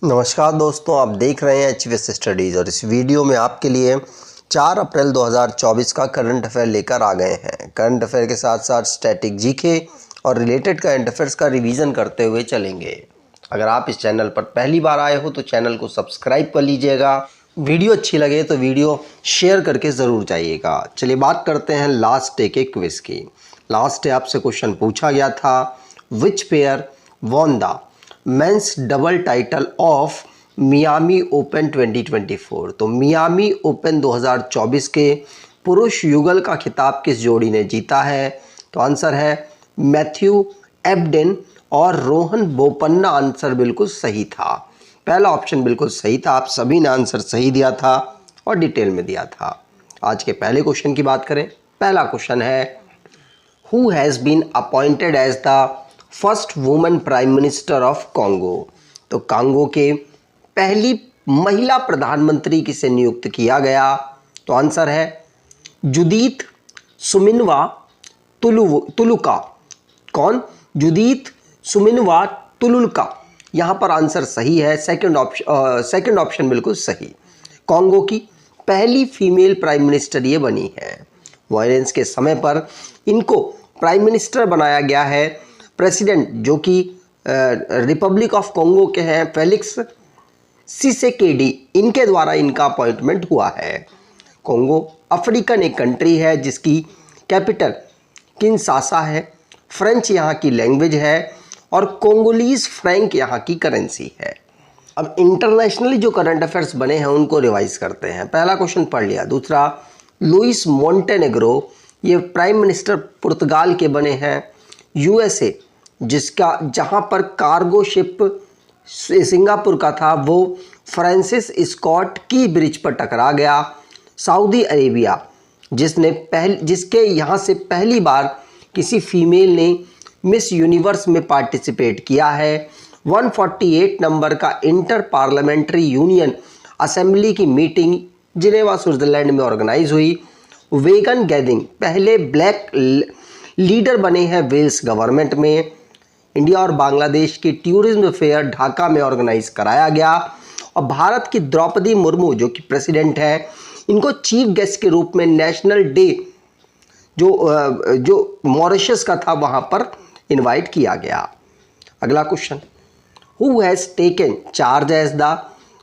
नमस्कार दोस्तों, आप देख रहे हैं एचवीएस स्टडीज़ और इस वीडियो में आपके लिए 4 अप्रैल 2024 का करंट अफेयर लेकर आ गए हैं। करंट अफेयर के साथ साथ स्टैटिक जीके और रिलेटेड करंट अफेयर्स का रिवीजन करते हुए चलेंगे। अगर आप इस चैनल पर पहली बार आए हो तो चैनल को सब्सक्राइब कर लीजिएगा। वीडियो अच्छी लगे तो वीडियो शेयर करके ज़रूर जाइएगा। चलिए बात करते हैं लास्ट डे के क्विज़ की। लास्ट डे आपसे क्वेश्चन पूछा गया था, which pair won the men's double title of Miami open 2024। तो मियामी ओपन 2024 के पुरुष युगल का खिताब किस जोड़ी ने जीता है? तो आंसर है मैथ्यू एबडेन और रोहन बोपन्ना। आंसर बिल्कुल सही था, पहला ऑप्शन बिल्कुल सही था। आप सभी ने आंसर सही दिया था और डिटेल में दिया था। आज के पहले क्वेश्चन की बात करें। पहला क्वेश्चन है, who has been appointed as the first women prime minister of Congo. तो कांगो के पहली महिला प्रधानमंत्री किसे नियुक्त किया गया? तो आंसर है जुदीथ सुमिनवा तुलुका। कौन? जुदीथ सुमिनवा तुलुका। यहाँ पर आंसर सही है, सेकंड ऑप्शन बिल्कुल सही। कॉन्गो की पहली फीमेल प्राइम मिनिस्टर ये बनी है। वायलेंस के समय पर इनको प्राइम मिनिस्टर बनाया गया है। प्रेसिडेंट जो कि रिपब्लिक ऑफ कॉन्गो के हैं, फेलिक्स सिसेकेडी, इनके द्वारा इनका अपॉइंटमेंट हुआ है। कॉन्गो अफ्रीकन एक कंट्री है जिसकी कैपिटल किनशासा है। फ्रेंच यहाँ की लैंग्वेज है और कोंगोलीज फ्रैंक यहाँ की करेंसी है। अब इंटरनेशनली जो करंट अफेयर्स बने हैं उनको रिवाइज करते हैं। पहला क्वेश्चन पढ़ लिया। दूसरा, लुइस मोंटेनेग्रो ये प्राइम मिनिस्टर पुर्तगाल के बने हैं। यूएसए जहां पर कार्गो शिप सिंगापुर का था वो फ्रांसिस स्कॉट की ब्रिज पर टकरा गया। सऊदी अरेबिया जिसके यहाँ से पहली बार किसी फीमेल ने मिस यूनिवर्स में पार्टिसिपेट किया है। 148 नंबर का इंटर पार्लियामेंट्री यूनियन असेंबली की मीटिंग जिनेवा स्विट्जरलैंड में ऑर्गेनाइज हुई। वेगन गैदिंग पहले ब्लैक लीडर बने हैं वेल्स गवर्नमेंट में। इंडिया और बांग्लादेश की टूरिज्म फेयर ढाका में ऑर्गेनाइज कराया गया। और भारत की द्रौपदी मुर्मू जो कि प्रेसिडेंट है, इनको चीफ गेस्ट के रूप में नेशनल डे जो मॉरिशस का था वहां पर इनवाइट किया गया। अगला question, who has taken charge as the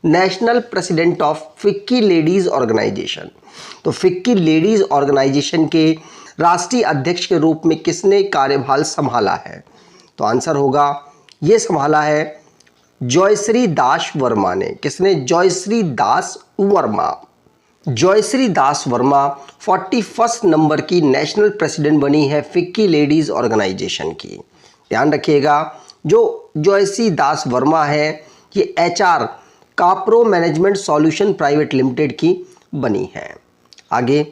national president of FICCI ladies organisation. तो फिक्की लेडीज ऑर्गेनाइजेशन के राष्ट्रीय अध्यक्ष के रूप में किसने कार्यभार संभाला है? तो आंसर होगा, ये संभाला है जयश्री दास वर्मा ने। किसने? जयश्री दास वर्मा। जयश्री दास वर्मा 41 नंबर की नेशनल प्रेसिडेंट बनी है फिक्की लेडीज ऑर्गेनाइजेशन की। ध्यान रखिएगा, जो जयश्री दास वर्मा है ये HR काप्रो मैनेजमेंट सॉल्यूशन प्राइवेट लिमिटेड की बनी है। आगे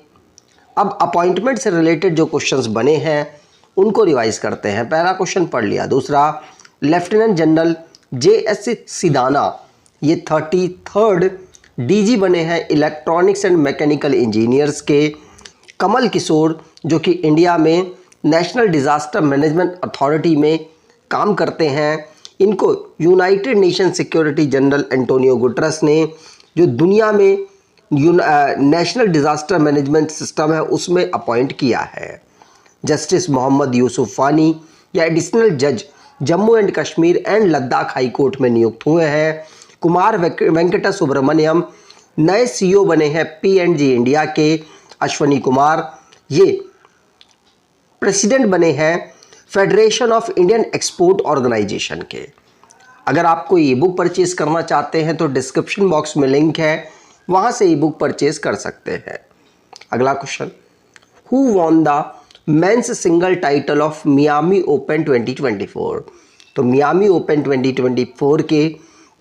अब अपॉइंटमेंट से रिलेटेड जो क्वेश्चंस बने हैं उनको रिवाइज करते हैं। पहला क्वेश्चन पढ़ लिया। दूसरा, लेफ्टिनेंट जनरल JS सिदाना ये 33rd DG बने हैं इलेक्ट्रॉनिक्स एंड मैकेनिकल इंजीनियर्स के। कमल किशोर जो कि इंडिया में नेशनल डिजास्टर मैनेजमेंट अथॉरिटी में काम करते हैं, इनको United nation security general Antonio Guterres ने जो दुनिया में नेशनल डिजास्टर मैनेजमेंट सिस्टम है उसमें अपॉइंट किया है। जस्टिस मोहम्मद यूसुफ फानी या एडिशनल जज Jammu and Kashmir and Ladakh high court में नियुक्त हुए हैं। कुमार वेंकटा सुब्रमण्यम नए CEO बने हैं P&G इंडिया के। अश्वनी कुमार ये प्रेसिडेंट बने हैं federation of Indian export organisation के। अगर आपको ई बुक परचेज करना चाहते हैं तो डिस्क्रिप्शन बॉक्स में लिंक है, वहां से ई बुक परचेज कर सकते हैं। अगला question, who won the men's single title of Miami open 2024। तो मियामी ओपन 2024 के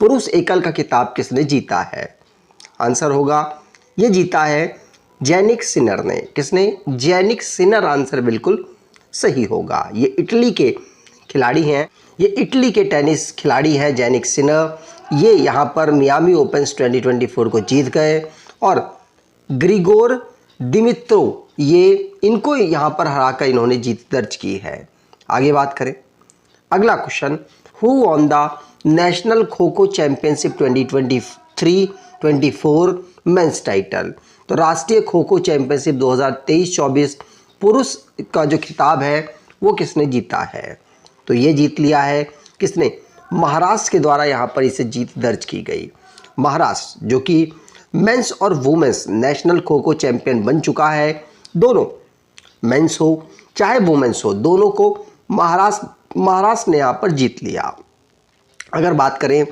पुरुष एकल का खिताब किसने जीता है? आंसर होगा, ये जीता है जैनिक सिनर ने। किसने? Jannik Sinner. आंसर बिल्कुल सही होगा। ये इटली के खिलाड़ी हैं, ये इटली के टेनिस खिलाड़ी हैं जैनिक सिनर। ये यहाँ पर मियामी ओपन्स 2024 को जीत गए और ग्रिगोर दिमित्रो ये इनको यहाँ पर हराकर इन्होंने जीत दर्ज की है। आगे बात करें। अगला question, who on the national kho kho championship 2023-24 mains title. तो राष्ट्रीय खो खो चैंपियनशिप 2023-24 पुरुष का जो खिताब है वो किसने जीता है? तो ये जीत लिया है किसने? महाराष्ट्र के द्वारा यहाँ पर इसे जीत दर्ज की गई। महाराष्ट्र जो कि मेंस और women's national kho kho champion बन चुका है, दोनों मेंस हो चाहे वुमेन्स हो, दोनों को महाराष्ट्र ने यहाँ पर जीत लिया। अगर बात करें,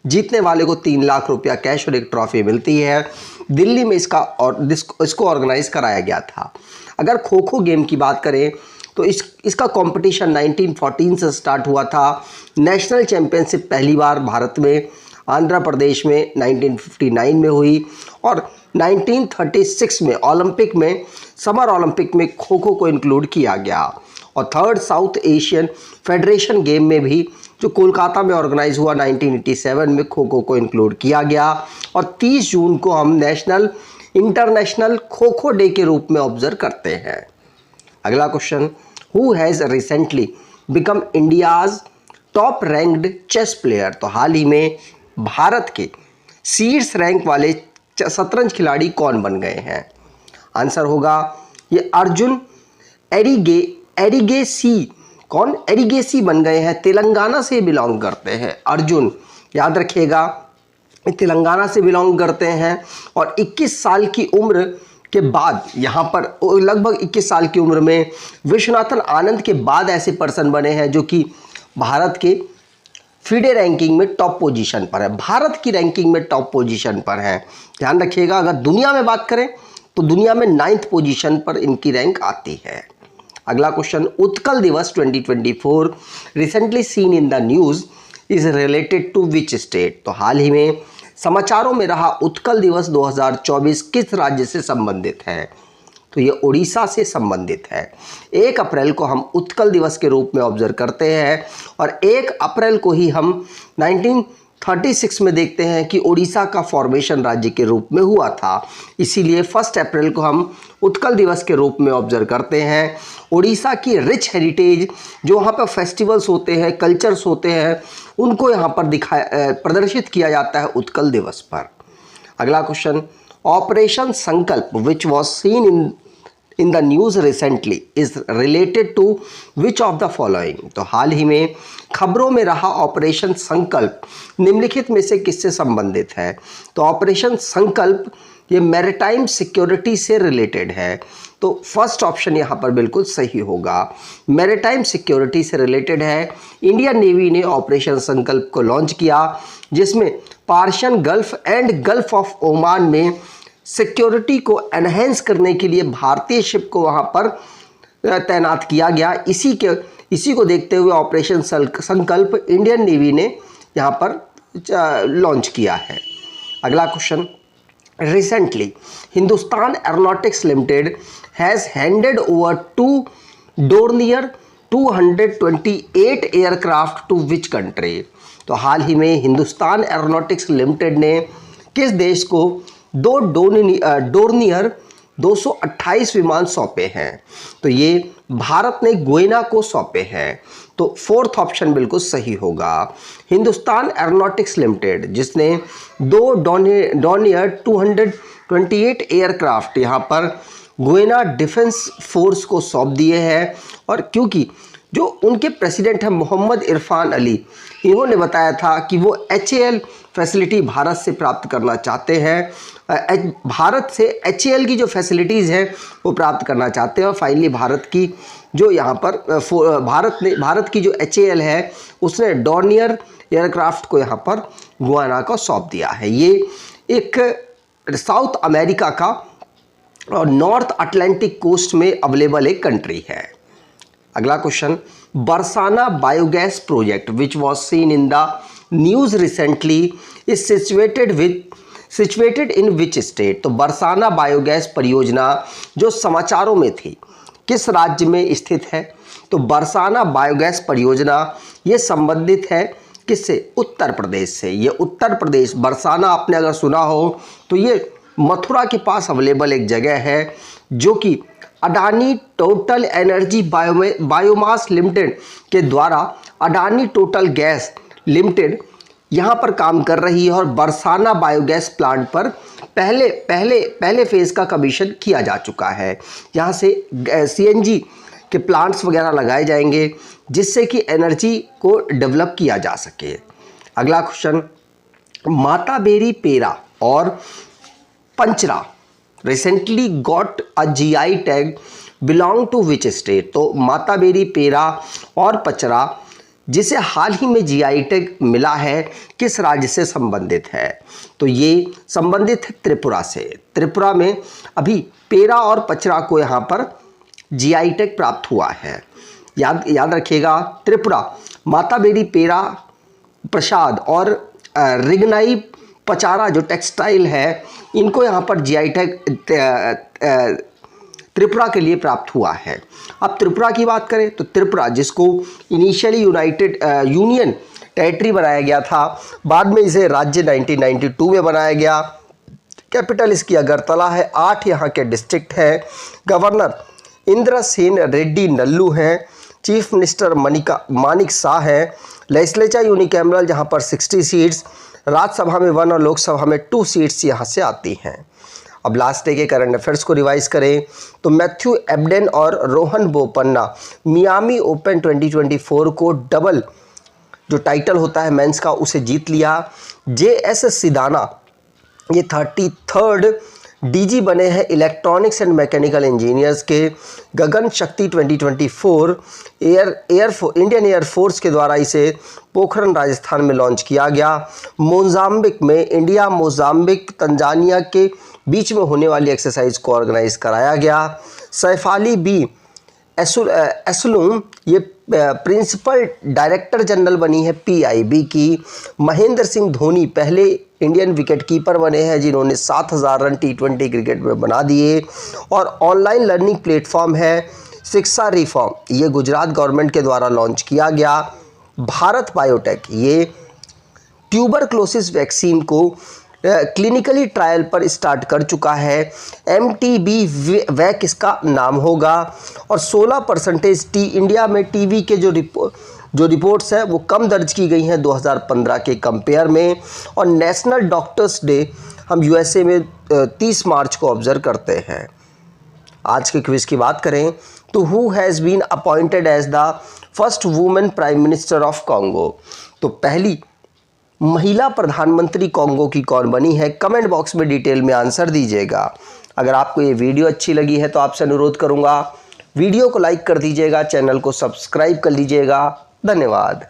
जीतने वाले को 3 लाख रुपया कैश और एक ट्रॉफी मिलती है। दिल्ली में इसको ऑर्गेनाइज कराया गया था। अगर खो खो गेम की बात करें तो इसका कंपटीशन 1914 से स्टार्ट हुआ था। नेशनल चैंपियनशिप पहली बार भारत में आंध्र प्रदेश में 1959 में हुई और 1936 में ओलंपिक में, समर ओलंपिक में खो खो को इंक्लूड किया गया। और third south Asian federation game में भी जो कोलकाता में ऑर्गेनाइज हुआ 1987 में खो खो को इंक्लूड किया गया। और 30 जून को हम इंटरनेशनल खो खो डे के रूप में ऑब्जर्व करते हैं। अगला question, who has recently become India's top ranked chess player? तो हाल ही में भारत के शीर्ष रैंक वाले शतरंज खिलाड़ी कौन बन गए हैं? आंसर होगा ये अर्जुन एरिगेसी। कौन? एरिगेसी बन गए हैं। तेलंगाना से बिलोंग करते हैं अर्जुन, याद रखिएगा, तेलंगाना से बिलोंग करते हैं। और 21 साल की उम्र के बाद यहाँ पर, लगभग 21 साल की उम्र में विश्वनाथन आनंद के बाद ऐसे पर्सन बने हैं जो कि भारत के फीडे रैंकिंग में टॉप पोजीशन पर है, भारत की रैंकिंग में टॉप पोजीशन पर है। ध्यान रखिएगा, अगर दुनिया में बात करें तो दुनिया में 9th पोजीशन पर इनकी रैंक आती है। अगला question, Utkal Divas 2024 recently seen in the news is related to which state? तो हाल ही में समाचारों में रहा उत्कल दिवस 2024 किस राज्य से संबंधित है? तो ये उड़ीसा से संबंधित है। 1 अप्रैल को हम उत्कल दिवस के रूप में ऑब्जर्व करते हैं और 1 अप्रैल को ही हम 1936 में देखते हैं कि उड़ीसा का फॉर्मेशन राज्य के रूप में हुआ था। इसीलिए 1 अप्रैल को हम उत्कल दिवस के रूप में ऑब्जर्व करते हैं। उड़ीसा की रिच हेरिटेज, जो वहाँ पर फेस्टिवल्स होते हैं, कल्चर्स होते हैं, उनको यहाँ पर प्रदर्शित किया जाता है उत्कल दिवस पर। अगला question, operation Sankalp which was seen in the news recently is related to which of the following? तो हाल ही में खबरों में रहा ऑपरेशन संकल्प निम्नलिखित में से किससे संबंधित है? तो ऑपरेशन संकल्प ये मैरिटाइम सिक्योरिटी से रिलेटेड है। तो फर्स्ट ऑप्शन यहाँ पर बिल्कुल सही होगा, मैरिटाइम सिक्योरिटी से रिलेटेड है। इंडियन नेवी ने ऑपरेशन संकल्प को लॉन्च किया, जिसमें Persian gulf and gulf of Oman में सिक्योरिटी को एनहेंस करने के लिए भारतीय शिप को वहाँ पर तैनात किया गया। इसी को देखते हुए ऑपरेशन संकल्प इंडियन नेवी ने यहाँ पर लॉन्च किया है। अगला question, recently Hindustan Aeronautics Limited has handed over 2 Dornier 228 aircraft to which country? तो हाल ही में हिंदुस्तान एरोनॉटिक्स लिमिटेड ने किस देश को 2 डोर्नियर 228 विमान सौंपे हैं? तो ये भारत ने गुयाना को सौंपे हैं। तो फोर्थ ऑप्शन बिल्कुल सही होगा, हिंदुस्तान एरोनॉटिक्स लिमिटेड जिसने 2 डोर्नियर 228 एयरक्राफ्ट यहाँ पर गुयाना डिफेंस फोर्स को सौंप दिए हैं। और क्योंकि जो उनके प्रेसिडेंट हैं मोहम्मद इरफान अली, इन्होंने बताया था कि वो HAL फैसिलिटी भारत से प्राप्त करना चाहते हैं, भारत से HAL की जो फैसिलिटीज़ हैं वो प्राप्त करना चाहते हैं। और फाइनली भारत की जो यहाँ पर भारत की जो HAL है उसने डोर्नियर एयरक्राफ्ट को यहाँ पर गुयाना को सौंप दिया है। ये एक साउथ अमेरिका का और नॉर्थ अटलांटिक कोस्ट में अवेलेबल एक कंट्री है। अगला question, Barsana biogas project which was seen in the news recently is situated in which state? तो बरसाना बायोगैस परियोजना जो समाचारों में थी किस राज्य में स्थित है? तो बरसाना बायोगैस परियोजना ये संबंधित है किससे? उत्तर प्रदेश से। ये उत्तर प्रदेश, बरसाना आपने अगर सुना हो तो ये मथुरा के पास अवेलेबल एक जगह है जो कि Adani total energy biomass limited के द्वारा अडानी टोटल गैस लिमिटेड यहाँ पर काम कर रही है और बरसाना बायोगैस प्लांट पर पहले फेज़ का कमीशन किया जा चुका है। यहाँ से CNG के प्लांट्स वगैरह लगाए जाएंगे जिससे कि एनर्जी को डेवलप किया जा सके। अगला क्वेश्चन, माता बेरी पेरा और Pachra recently got a GI tag belong to which state. तो माता बेरी पेरा और पचरा जिसे हाल ही में GI टैग मिला है किस राज्य से संबंधित है? तो ये संबंधित है त्रिपुरा से। त्रिपुरा में अभी पेरा और पचरा को यहाँ पर GI टैग प्राप्त हुआ है। याद रखिएगा, त्रिपुरा माता बेरी पेरा प्रसाद और रिगनाई पचारा जो टेक्सटाइल है, इनको यहाँ पर GI टैग त्रिपुरा के लिए प्राप्त हुआ है। अब त्रिपुरा की बात करें तो त्रिपुरा जिसको इनिशियली यूनियन टेरिटरी बनाया गया था, बाद में इसे राज्य 1992 में बनाया गया। कैपिटल इसकी अगरतला है। 8 यहाँ के डिस्ट्रिक्ट हैं। गवर्नर इंद्रसेन रेड्डी नल्लू हैं। चीफ मिनिस्टर मानिक शाह हैं। लेजिस्लेचर यूनिकैमरल जहाँ पर 60 सीट्स, राज्यसभा में 1 और लोकसभा में 2 सीट्स यहाँ से आती हैं। अब लास्ट डे के करंट अफेयर्स को रिवाइज करें तो मैथ्यू एबडेन और रोहन बोपन्ना मियामी ओपन 2024 को डबल जो टाइटल होता है मेंस का उसे जीत लिया। JS सिदाना ये 33rd DG बने हैं इलेक्ट्रॉनिक्स एंड मैकेनिकल इंजीनियर्स के। गगन शक्ति 2024 इंडियन एयरफोर्स के द्वारा इसे पोखरन राजस्थान में लॉन्च किया गया। मोजाम्बिक में इंडिया मोजाम्बिक तंजानिया के बीच में होने वाली एक्सरसाइज को ऑर्गेनाइज कराया गया। सैफाली बी एसलूम ये प्रिंसिपल डायरेक्टर जनरल बनी है PIB की। महेंद्र सिंह धोनी पहले इंडियन विकेट कीपर बने हैं जिन्होंने 7000 रन T20 क्रिकेट में बना दिए। और ऑनलाइन लर्निंग प्लेटफॉर्म है शिक्षा रिफॉर्म, ये गुजरात गवर्नमेंट के द्वारा लॉन्च किया गया। भारत बायोटेक ये ट्यूबरक्लोसिस वैक्सीन को क्लिनिकली ट्रायल पर स्टार्ट कर चुका है। MTB वैक इसका नाम होगा। और 16% इंडिया में टीबी के जो रिपोर्ट्स हैं वो कम दर्ज की गई हैं 2015 के कंपेयर में। और नेशनल डॉक्टर्स डे हम USA में 30 मार्च को ऑब्जर्व करते हैं। आज के क्विज की बात करें तो who has been appointed as the first women prime minister of Congo. तो पहली महिला प्रधानमंत्री कॉन्गो की कौन बनी है? कमेंट बॉक्स में डिटेल में आंसर दीजिएगा। अगर आपको ये वीडियो अच्छी लगी है तो आपसे अनुरोध करूंगा वीडियो को लाइक कर दीजिएगा, चैनल को सब्सक्राइब कर लीजिएगा। धन्यवाद।